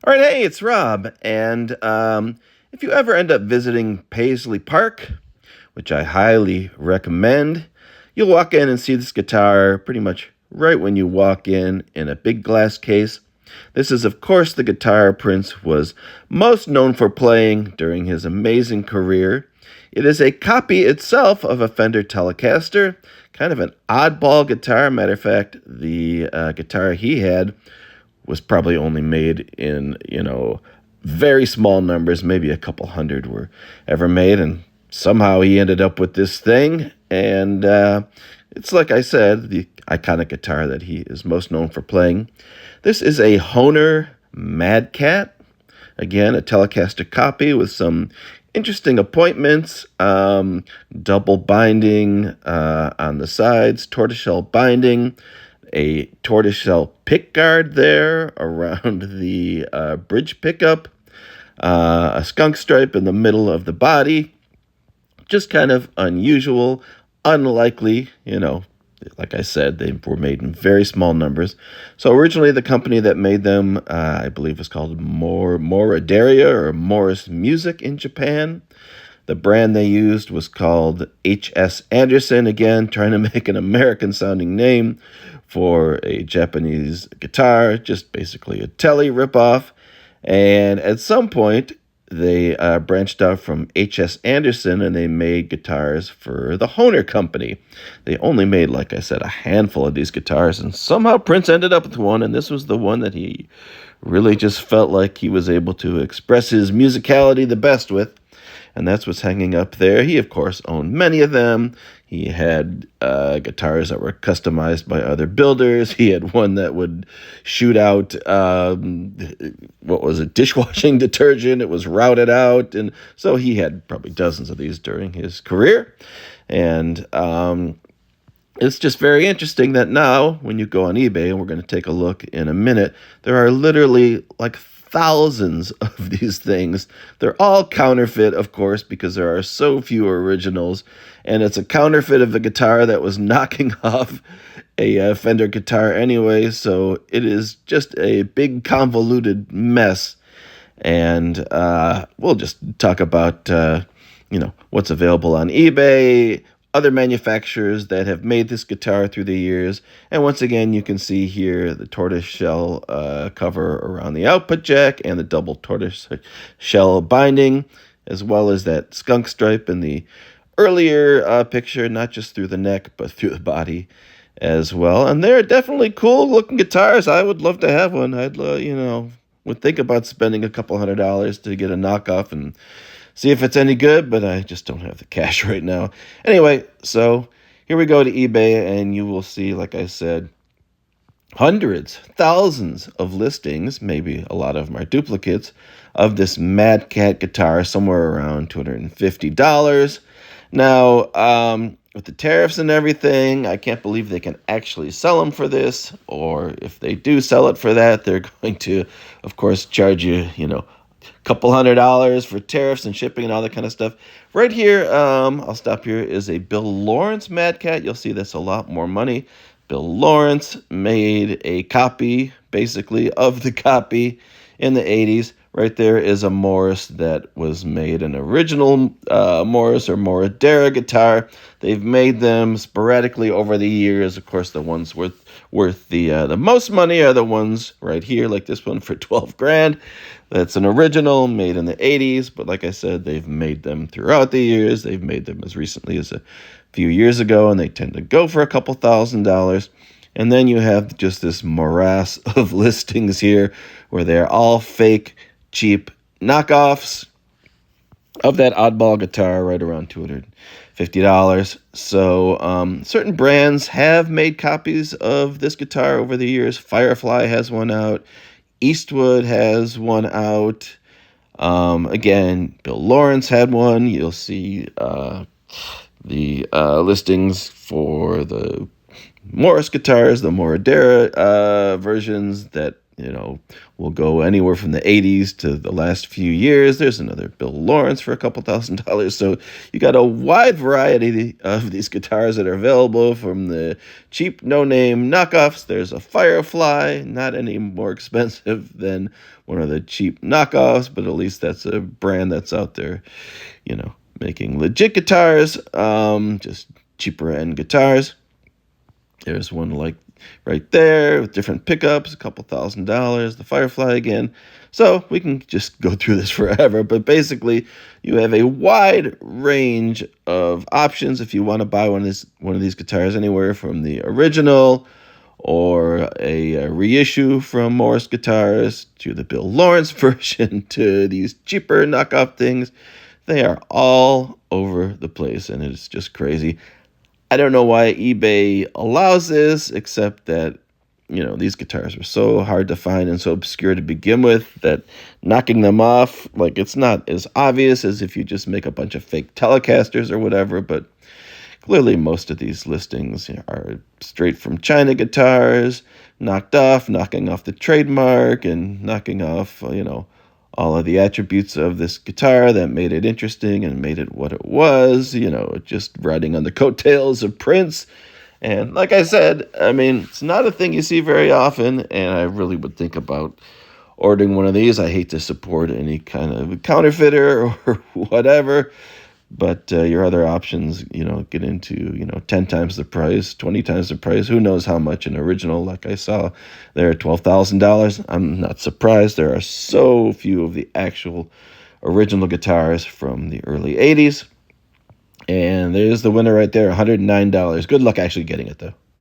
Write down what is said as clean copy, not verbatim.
All right, hey, it's Rob. And if you ever end up visiting Paisley Park, which I highly recommend, you'll walk in and see this guitar pretty much right when you walk in a big glass case. This is, of course, the guitar Prince was most known for playing during his amazing career. It is a copy itself of a Fender Telecaster, kind of an oddball guitar. Matter of fact, the guitar he had was probably only made in, very small numbers. Maybe a couple hundred were ever made. And somehow he ended up with this thing. And it's, like I said, the iconic guitar that he is most known for playing. This is a Hohner Mad Cat. Again, a Telecaster copy with some interesting appointments. Double binding on the sides, tortoiseshell binding, a tortoiseshell pickguard there around the bridge pickup, a skunk stripe in the middle of the body. Just kind of unusual, unlikely, like I said, they were made in very small numbers. So originally the company that made them, I believe, was called Moradaria or Morris Music in Japan. The brand they used was called H.S. Anderson, again, trying to make an American-sounding name for a Japanese guitar, just basically a Tele ripoff. And at some point, they branched out from H.S. Anderson and they made guitars for the Hohner Company. They only made, like I said, a handful of these guitars, and somehow Prince ended up with one, and this was the one that he really just felt like he was able to express his musicality the best with. And that's what's hanging up there. He, of course, owned many of them. He had guitars that were customized by other builders. He had one that would shoot out, dishwashing detergent. It was routed out. And so he had probably dozens of these during his career. And it's just very interesting that now, when you go on eBay, and we're going to take a look in a minute, there are literally like thousands of these things. They're all counterfeit, of course, because there are so few originals. And it's a counterfeit of the guitar that was knocking off a Fender guitar anyway. So it is just a big convoluted mess. And we'll just talk about, what's available on eBay, other manufacturers that have made this guitar through the years. And once again, you can see here the tortoiseshell cover around the output jack and the double tortoiseshell binding, as well as that skunk stripe in the earlier picture, not just through the neck, but through the body as well. And they're definitely cool looking guitars. I would love to have one. I'd, would think about spending a couple $100 to get a knockoff and see if it's any good, but I just don't have the cash right now. Anyway, so here we go to eBay, and you will see, like I said, hundreds, thousands of listings, maybe a lot of them are duplicates, of this Mad Cat guitar, somewhere around $250. Now, with the tariffs and everything, I can't believe they can actually sell them for this, or if they do sell it for that, they're going to, of course, charge you, couple $100 for tariffs and shipping and all that kind of stuff. Right here, I'll stop here, is a Bill Lawrence Mad Cat. You'll see that's a lot more money. Bill Lawrence made a copy, basically, of the copy in the 80s. Right there is a Morris that was made an original Morris or Moradera guitar. They've made them sporadically over the years. Of course, the ones worth the most money are the ones right here, like this one for $12,000. That's an original made in the 80s, but like I said, they've made them throughout the years. They've made them as recently as a few years ago, and they tend to go for a couple $1,000s. And then you have just this morass of listings here where they're all fake, cheap knockoffs of that oddball guitar, right around $250. So certain brands have made copies of this guitar over the years. Firefly has one out. Eastwood has one out. Again, Bill Lawrence had one. You'll see the listings for the Morris guitars, the Moradera versions that will go anywhere from the 80s to the last few years. There's another Bill Lawrence for a couple $1,000s. So you got a wide variety of these guitars that are available, from the cheap no-name knockoffs. There's a Firefly, not any more expensive than one of the cheap knockoffs, but at least that's a brand that's out there, making legit guitars, just cheaper end guitars. There's one like right there with different pickups, a couple $1,000s, the Firefly again. So we can just go through this forever, but basically you have a wide range of options if you want to buy one of these guitars, anywhere from the original or a reissue from Morris Guitars to the Bill Lawrence version to these cheaper knockoff things. They are all over the place, and it's just crazy. I don't know why eBay allows this, except that, these guitars are so hard to find and so obscure to begin with that knocking them off, it's not as obvious as if you just make a bunch of fake Telecasters or whatever, but clearly most of these listings are straight from China guitars, knocking off the trademark and knocking off, all of the attributes of this guitar that made it interesting and made it what it was, just riding on the coattails of Prince. And like I said, it's not a thing you see very often, and I really would think about ordering one of these. I hate to support any kind of counterfeiter or whatever, but your other options, get into, 10 times the price, 20 times the price. Who knows how much an original, like I saw there, $12,000. I'm not surprised. There are so few of the actual original guitars from the early 80s. And there's the winner right there, $109. Good luck actually getting it, though.